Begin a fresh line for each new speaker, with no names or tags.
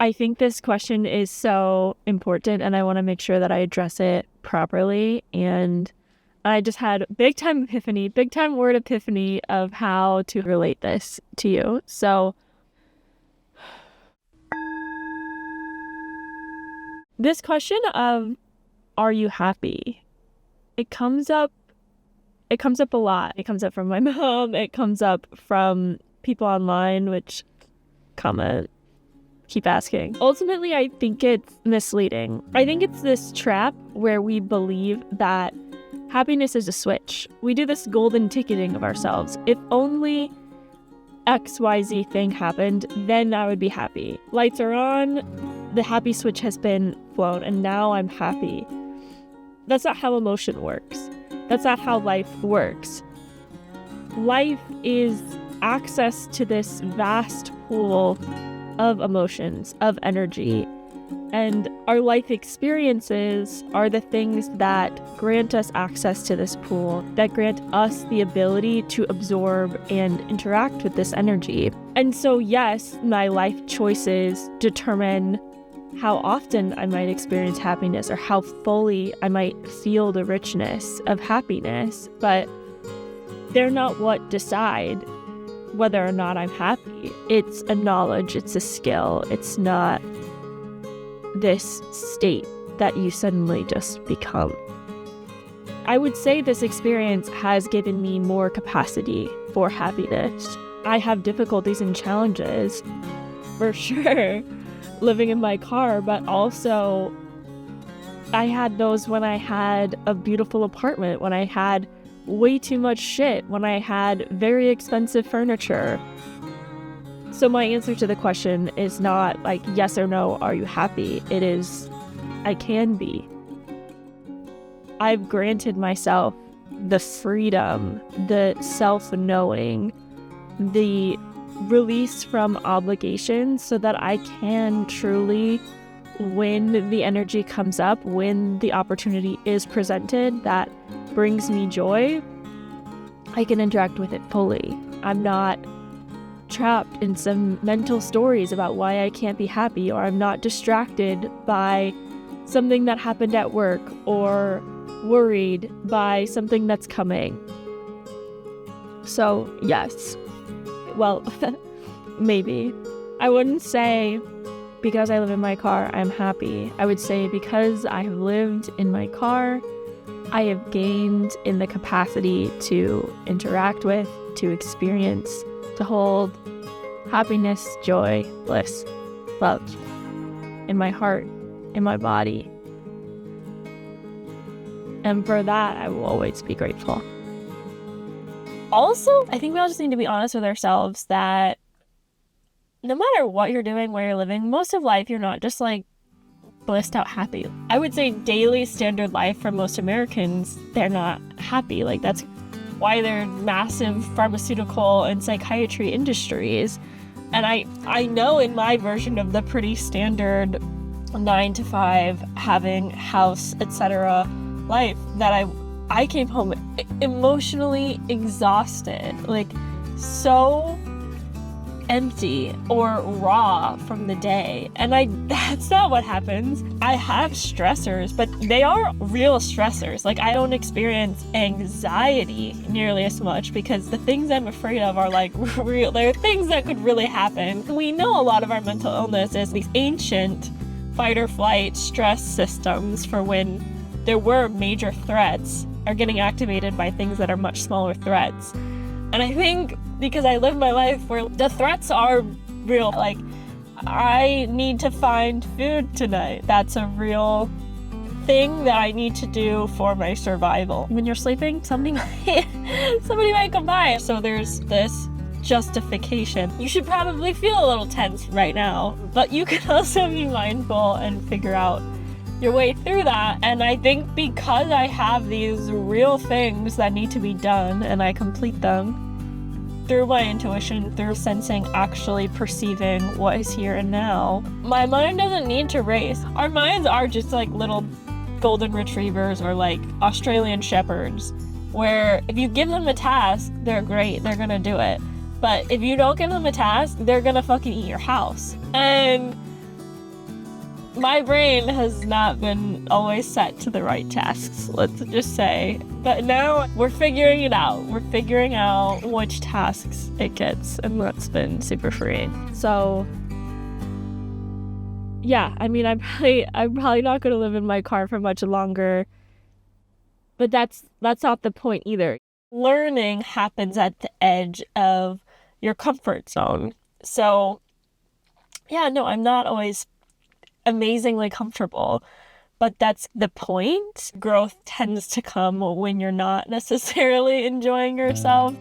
I think this question is so important, and I want to make sure that I address it properly. And I just had big time word epiphany of how to relate this to you. So this question of, are you happy? It comes up a lot. It comes up from my mom. It comes up from people online, which comment, keep asking. Ultimately, I think it's misleading. I think it's this trap where we believe that happiness is a switch. We do this golden ticketing of ourselves. If only XYZ thing happened, then I would be happy. Lights are on, the happy switch has been flown, and now I'm happy. That's not how emotion works. That's not how life works. Life is access to this vast pool of emotions, of energy. And our life experiences are the things that grant us access to this pool, that grant us the ability to absorb and interact with this energy. And so, yes, my life choices determine how often I might experience happiness or how fully I might feel the richness of happiness, but they're not what decide whether or not I'm happy. It's a knowledge, it's a skill, it's not this state that you suddenly just become. I would say this experience has given me more capacity for happiness. I have difficulties and challenges, for sure, living in my car, but also I had those when I had a beautiful apartment, when I had way too much shit, when I had very expensive furniture. So my answer to the question is not like yes or no, are you happy? It is, I can be. I've granted myself the freedom, the self-knowing, the release from obligations so that I can truly, when the energy comes up, when the opportunity is presented that brings me joy, I can interact with it fully. I'm not trapped in some mental stories about why I can't be happy, or I'm not distracted by something that happened at work or worried by something that's coming. So, yes. Well, maybe. I wouldn't say because I live in my car, I'm happy. I would say because I have lived in my car, I have gained in the capacity to interact with, to experience, to hold happiness, joy, bliss, love in my heart, in my body. And for that, I will always be grateful. Also, I think we all just need to be honest with ourselves that no matter what you're doing, where you're living, most of life, you're not just like blissed out happy. I would say daily standard life for most Americans, they're not happy. Like that's why they're massive pharmaceutical and psychiatry industries. And I know in my version of the pretty standard 9 to 5, having house, etc. life, that I came home emotionally exhausted, like so empty or raw from the day. And that's not what happens. I have stressors, but they are real stressors. Like I don't experience anxiety nearly as much because the things I'm afraid of are like real. They're things that could really happen. We know a lot of our mental illness is these ancient fight or flight stress systems for when there were major threats are getting activated by things that are much smaller threats. And I think because I live my life where the threats are real, like I need to find food tonight. That's a real thing that I need to do for my survival. When you're sleeping, somebody might come by. So there's this justification. You should probably feel a little tense right now, but you can also be mindful and figure out your way through that. And I think because I have these real things that need to be done and I complete them through my intuition, through sensing, actually perceiving what is here and now, my mind doesn't need to race. Our minds are just like little golden retrievers or like Australian shepherds, where if you give them a task, they're great, they're gonna do it. But if you don't give them a task, they're gonna fucking eat your house. And My brain has not been always set to the right tasks, let's just say. But now we're figuring it out. We're figuring out which tasks it gets, and that's been super freeing. So yeah, I mean, I'm probably not going to live in my car for much longer, but that's not the point either. Learning happens at the edge of your comfort zone. So yeah, no, I'm not always amazingly comfortable, but that's the point. Growth tends to come when you're not necessarily enjoying yourself.